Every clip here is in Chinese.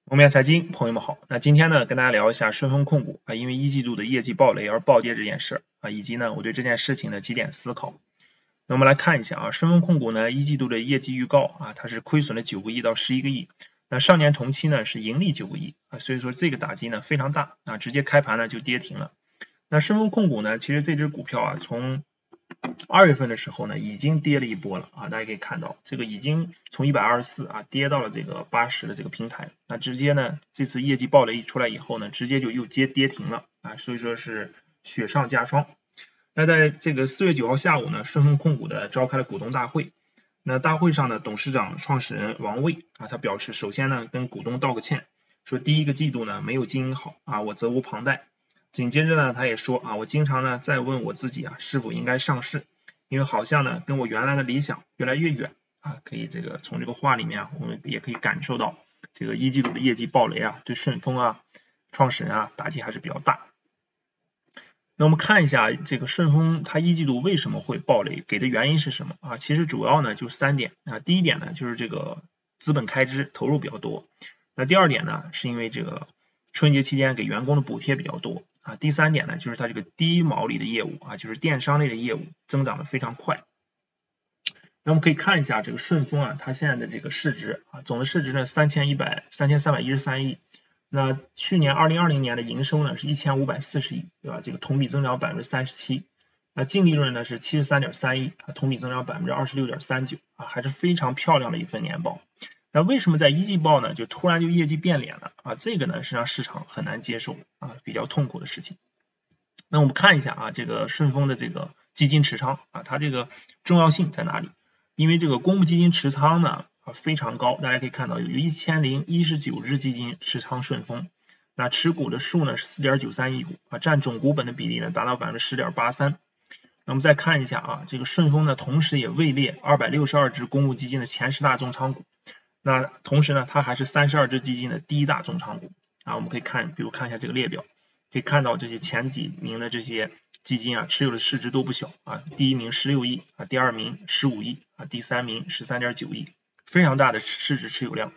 蒙面财经，朋友们好。那今天呢，跟大家聊一下顺丰控股因为一季度的业绩暴雷而暴跌这件事以及呢我对这件事情的几点思考。那我们来看一下顺丰控股呢一季度的业绩预告它是亏损了9个亿到11个亿。那上年同期呢是盈利9个亿所以说这个打击呢非常大直接开盘呢就跌停了。那顺丰控股呢，其实这只股票从2月份的时候呢，已经跌了一波了大家可以看到，这个已经从124跌到了这个80的这个平台。那直接呢，这次业绩暴雷出来以后呢，直接就又跌停了所以说是雪上加霜。那在这个4月9号下午呢，顺丰控股的召开了股东大会。那大会上呢，董事长创始人王卫他表示，首先呢跟股东道个歉，说第一个季度呢没有经营好我责无旁贷。紧接着呢，他也说我经常呢在问我自己是否应该上市，因为好像呢跟我原来的理想越来越远可以这个从这个话里面我们也可以感受到这个一季度的业绩暴雷对顺丰创始人打击还是比较大。那我们看一下这个顺丰它一季度为什么会暴雷，给的原因是什么其实主要呢就3点第一点呢就是这个资本开支投入比较多，那第二点呢是因为这个春节期间给员工的补贴比较多第三点呢就是它这个低毛利的业务就是电商类的业务增长的非常快。那我们可以看一下这个顺丰它现在的这个市值总的市值呢3313亿，那去年2020年的营收呢是1540亿，对吧？这个同比增长37%，那净利润呢是73.3亿同比增长26.39%还是非常漂亮的一份年报。那为什么在一季报呢就突然就业绩变脸了这个呢是让市场很难接受比较痛苦的事情。那我们看一下这个顺丰的这个基金持仓它这个重要性在哪里？因为这个公募基金持仓呢非常高，大家可以看到有1019只基金持仓顺丰，那持股的数呢是 4.93 亿股占总股本的比例呢达到 10.83%。那我们再看一下这个顺丰呢同时也位列262只公募基金的前10大重仓股，那同时呢它还是32只基金的第1大重仓股我们可以看比如看一下这个列表，可以看到这些前几名的这些基金持有的市值都不小第1名16亿第2名15亿第3名13.9亿，非常大的市值持有量。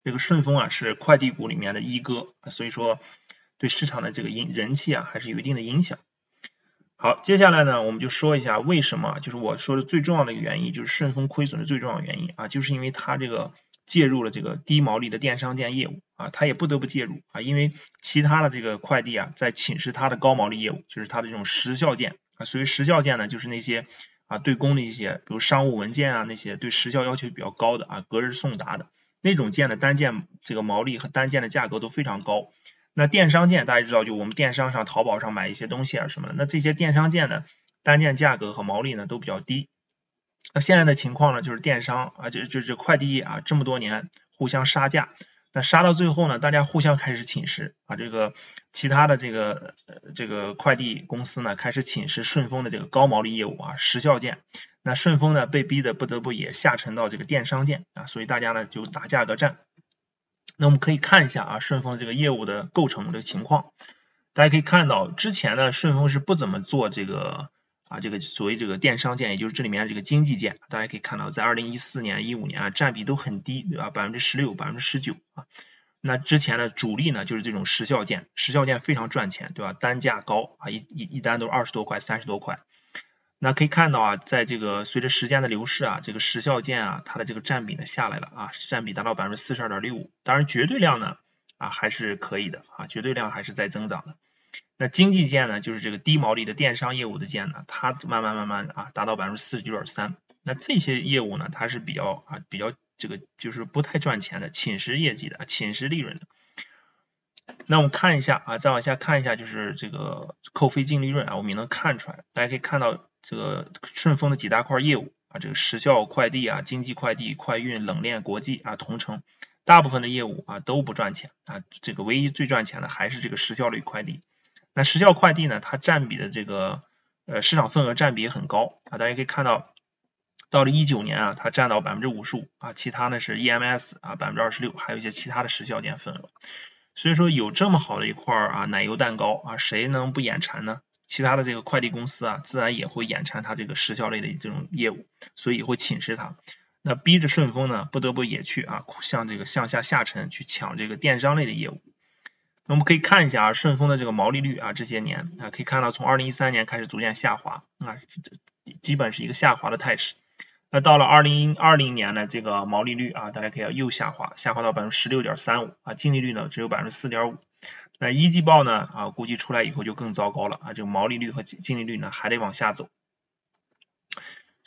这个顺丰是快递股里面的一哥所以说对市场的这个人气还是有一定的影响。好，接下来呢我们就说一下为什么就是我说的最重要的一个原因，就是顺丰亏损的最重要的原因就是因为它这个介入了这个低毛利的电商店业务它也不得不介入因为其他的这个快递在侵蚀它的高毛利业务，就是它的这种时效件所谓时效件呢就是那些对公的一些比如商务文件那些对时效要求比较高的隔日送达的那种件的单件这个毛利和单件的价格都非常高。那电商件大家知道，就我们电商上淘宝上买一些东西什么的，那这些电商件呢单件价格和毛利呢都比较低。那现在的情况呢就是电商就是快递业这么多年互相杀价，那杀到最后呢大家互相开始侵蚀这个其他的这个快递公司呢开始侵蚀顺丰的这个高毛利业务时效件，那顺丰呢被逼的不得不也下沉到这个电商件所以大家呢就打价格战。那我们可以看一下顺丰这个业务的构成的情况，大家可以看到之前呢顺丰是不怎么做这个这个所谓这个电商件，也就是这里面这个经济件，大家可以看到在2014年15年占比都很低，对吧？16%、19%那之前的主力呢就是这种时效件，时效件非常赚钱，对吧？单价高一单都是20多块、30多块。那可以看到在这个随着时间的流逝这个时效件它的这个占比呢下来了占比达到 42.65%， 当然绝对量呢还是可以的绝对量还是在增长的。那经济件呢就是这个低毛利的电商业务的件呢，它慢慢达到 49.3%。 那这些业务呢它是比较这个就是不太赚钱的，侵蚀业绩的，侵蚀利润的。那我们看一下再往下看一下，就是这个扣非净利润我们也能看出来，大家可以看到这个顺丰的几大块业务这个时效快递经济快递、快运、冷链国际同城，大部分的业务都不赚钱这个唯一最赚钱的还是这个时效类快递。那时效快递呢它占比的这个市场份额占比也很高大家可以看到到了19年它占到 55% 其他呢是 EMS 26%，还有一些其他的时效件份额。所以说有这么好的一块奶油蛋糕谁能不眼馋呢？其他的这个快递公司自然也会眼馋它这个时效类的这种业务，所以会侵蚀它。那逼着顺丰呢不得不也去向这个向下沉去抢这个电商类的业务。那我们可以看一下顺丰的这个毛利率这些年可以看到从2013年开始逐渐下滑基本是一个下滑的态势。那到了2020年呢，这个毛利率大家可以又下滑到 16.35% 净利率呢只有 4.5%。那一季报呢估计出来以后就更糟糕了这个毛利率和净利率呢还得往下走。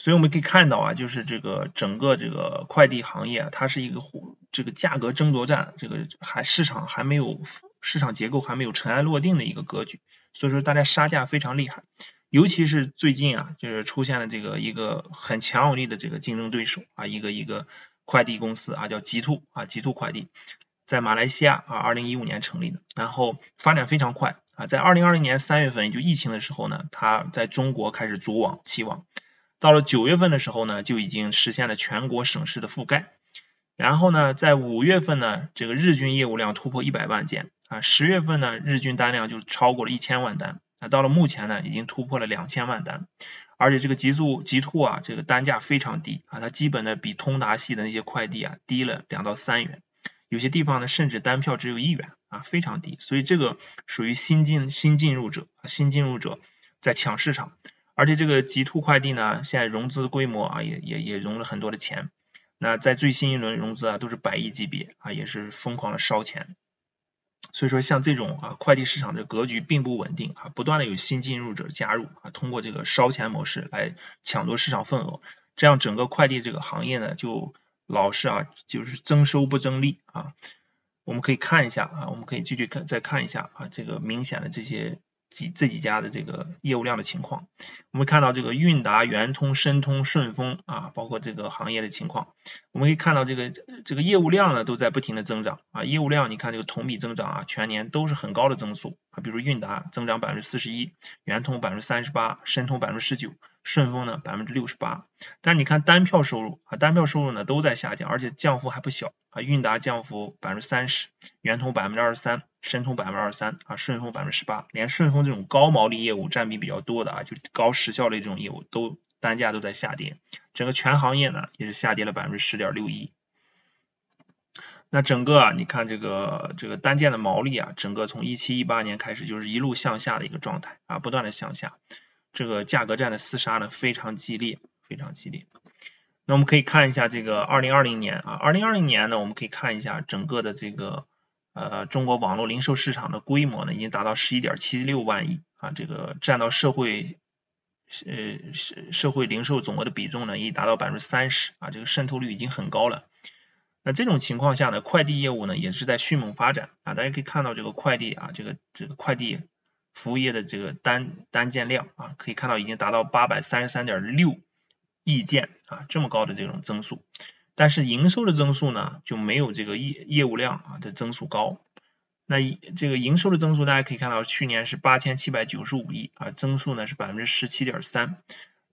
所以我们可以看到就是这个整个这个快递行业它是一个这个价格争夺战，这个市场结构还没有尘埃落定的一个格局，所以说大家杀价非常厉害。尤其是最近就是出现了这个一个很强有力的这个竞争对手一个快递公司叫极兔极兔快递，在马来西亚2015年成立的，然后发展非常快在2020年3月份也就疫情的时候呢，它在中国开始组网起网，到了9月份的时候呢，就已经实现了全国省市的覆盖。然后呢，在5月份呢，这个日均业务量突破100万件10月份呢，日均单量就超过了1000万单到了目前呢，已经突破了2000万单。而且这个极兔这个单价非常低它基本的比通达系的那些快递低了2到3元，有些地方呢甚至单票只有1元非常低。所以这个属于新进入者在抢市场。而且这个极兔快递呢，现在融资规模也融了很多的钱。那在最新一轮融资都是100亿级别也是疯狂的烧钱。所以说像这种快递市场的格局并不稳定不断的有新进入者加入通过这个烧钱模式来抢夺市场份额，这样整个快递这个行业呢就老是就是增收不增利我们可以看一下我们可以继续再看一下这个明显的这几家的这个业务量的情况。我们看到这个韵达、圆通、申通、顺丰包括这个行业的情况，我们可以看到这个业务量呢都在不停的增长业务量你看这个同比增长全年都是很高的增速比如韵达增长 41%， 圆通 38%， 申通 19%， 顺丰呢 68%。 但是你看单票收入呢都在下降，而且降幅还不小韵达降幅 30%， 圆通 23%， 申通 23%顺丰 18%。 连顺丰这种高毛利业务占比比较多的就高时效类这种业务单价都在下跌，整个全行业呢也是下跌了 10.61%。 那整个你看这个单件的毛利整个从17-18年开始就是一路向下的一个状态不断的向下，这个价格战的厮杀呢非常激烈。那我们可以看一下这个2020年2020年呢，我们可以看一下整个的这个中国网络零售市场的规模呢已经达到 11.76 万亿这个占到社会零售总额的比重呢已达到 30% 这个渗透率已经很高了。那这种情况下呢，快递业务呢也是在迅猛发展大家可以看到这个快递这个快递服务业的这个单件量可以看到已经达到 833.6 亿件这么高的这种增速。但是营收的增速呢就没有这个业务量的增速高。那这个营收的增速大家可以看到去年是8795亿增速呢是 17.3%，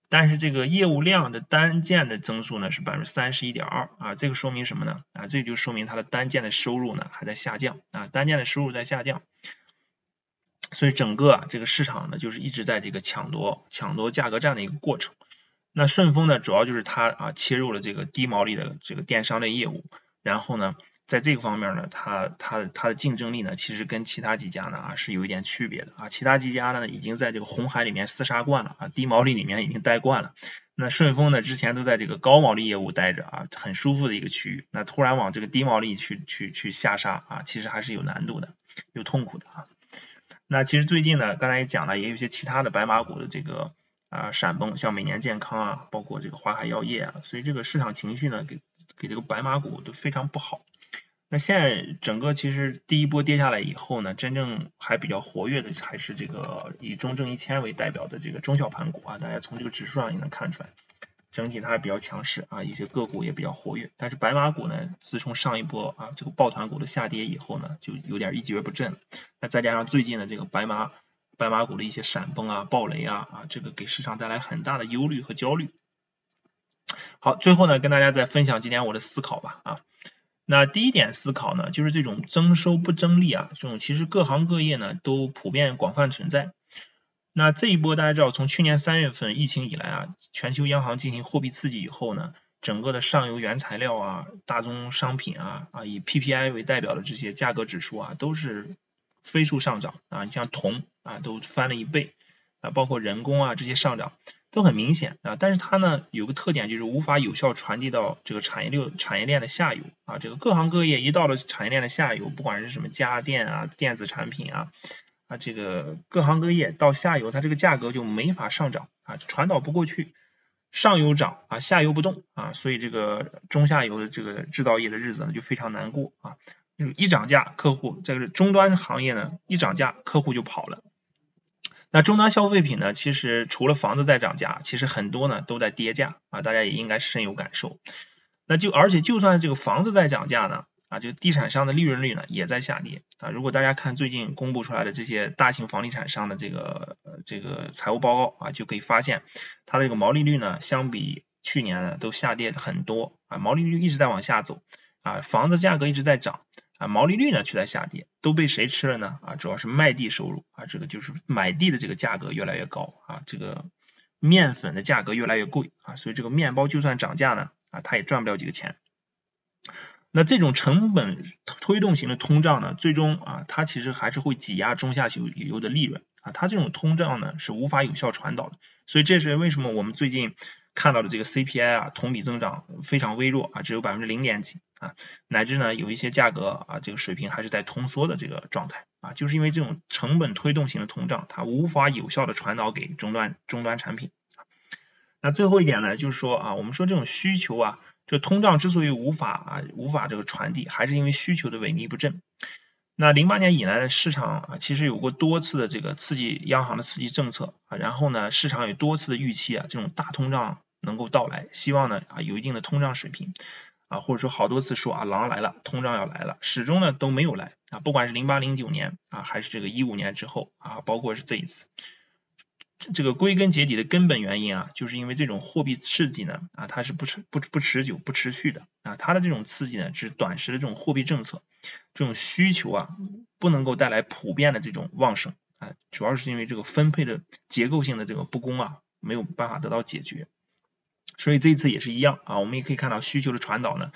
但是这个业务量的单件的增速呢是 31.2% 这个说明什么呢这就说明它的单件的收入呢还在下降单件的收入在下降。所以整个这个市场呢就是一直在这个抢夺价格战的一个过程。那顺丰呢主要就是它切入了这个低毛利的这个电商类业务，然后呢在这个方面呢它的竞争力呢其实跟其他几家呢是有一点区别的其他几家呢已经在这个红海里面厮杀惯了低毛利里面已经待惯了。那顺丰呢之前都在这个高毛利业务待着很舒服的一个区域，那突然往这个低毛利去下杀其实还是有难度的，有痛苦的那其实最近呢刚才也讲了，也有一些其他的白马股的这个闪崩，像美年健康包括这个华海药业所以这个市场情绪呢给这个白马股都非常不好。那现在整个其实第一波跌下来以后呢，真正还比较活跃的还是这个以中证1000为代表的这个中小盘股大家从这个指数上也能看出来整体它还比较强势一些个股也比较活跃。但是白马股呢自从上一波这个抱团股的下跌以后呢就有点一蹶不振了。那再加上最近的这个白马股的一些闪崩暴雷这个给市场带来很大的忧虑和焦虑。好，最后呢跟大家再分享几点我的思考吧那第一点思考呢就是这种增收不增利这种其实各行各业呢都普遍广泛存在。那这一波大家知道从去年3月份疫情以来全球央行进行货币刺激以后呢，整个的上游原材料啊、大宗商品啊以 PPI 为代表的这些价格指数啊都是飞速上涨啊，你像铜啊都翻了1倍啊，包括人工啊这些上涨都很明显啊，但是它呢有个特点就是无法有效传递到这个产业链的下游啊，这个各行各业一到了产业链的下游，不管是什么家电啊、电子产品啊这个各行各业到下游，它这个价格就没法上涨啊，传导不过去，上游涨啊，下游不动啊，所以这个中下游的这个制造业的日子呢就非常难过啊，一涨价，客户这个终端行业呢一涨价，客户就跑了。那终端消费品呢，其实除了房子在涨价，其实很多呢都在跌价啊，大家也应该深有感受。那而且就算这个房子在涨价呢，这个地产商的利润率呢也在下跌啊。如果大家看最近公布出来的这些大型房地产商的这个财务报告啊，就可以发现它的这个毛利率呢，相比去年呢都下跌很多啊，毛利率一直在往下走啊，房子价格一直在涨啊，毛利率呢却在下跌，都被谁吃了呢？主要是卖地收入啊，这个就是买地的这个价格越来越高啊，这个面粉的价格越来越贵啊，所以这个面包就算涨价呢它也赚不了几个钱。那这种成本推动型的通胀呢，最终它其实还是会挤压中下游的利润啊，它这种通胀呢是无法有效传导的，所以这是为什么我们最近看到的这个 CPI 同比增长非常微弱只有0.几乃至呢有一些价格这个水平还是在通缩的这个状态就是因为这种成本推动型的通胀，它无法有效的传导给终端产品。那最后一点呢，就是说我们说这种需求这通胀之所以无法这个传递，还是因为需求的萎靡不振。那08年以来的市场其实有过多次的这个央行的刺激政策然后呢市场有多次的预期这种大通胀能够到来，希望呢有一定的通胀水平或者说好多次说狼来了，通胀要来了，始终呢都没有来不管是08、09年还是这个15年之后包括是这一次。这个归根结底的根本原因就是因为这种货币刺激呢它是不持久不持续的它的这种刺激呢只是短时的这种货币政策，这种需求不能够带来普遍的这种旺盛主要是因为这个分配的结构性的这个不公没有办法得到解决。所以这一次也是一样我们也可以看到需求的传导呢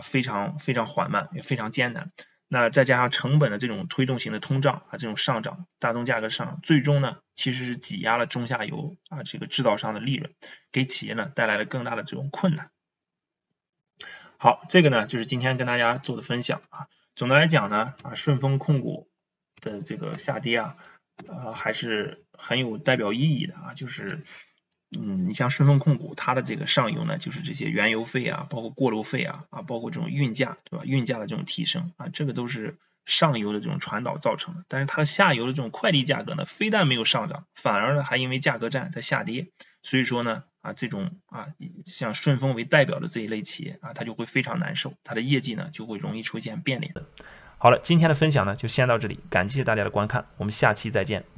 非常非常缓慢，也非常艰难。那再加上成本的这种推动型的通胀这种上涨，大宗价格上涨，最终呢其实是挤压了中下游这个制造商的利润，给企业呢带来了更大的这种困难。好，这个呢就是今天跟大家做的分享总的来讲呢顺丰控股的这个下跌还是很有代表意义的就是你像顺丰控股，它的这个上游呢，就是这些原油费包括过路费包括这种运价，对吧？运价的这种提升这个都是上游的这种传导造成的。但是它的下游的这种快递价格呢，非但没有上涨，反而呢还因为价格战在下跌。所以说呢这种像顺丰为代表的这一类企业它就会非常难受，它的业绩呢就会容易出现变脸。好了，今天的分享呢就先到这里，感谢大家的观看，我们下期再见。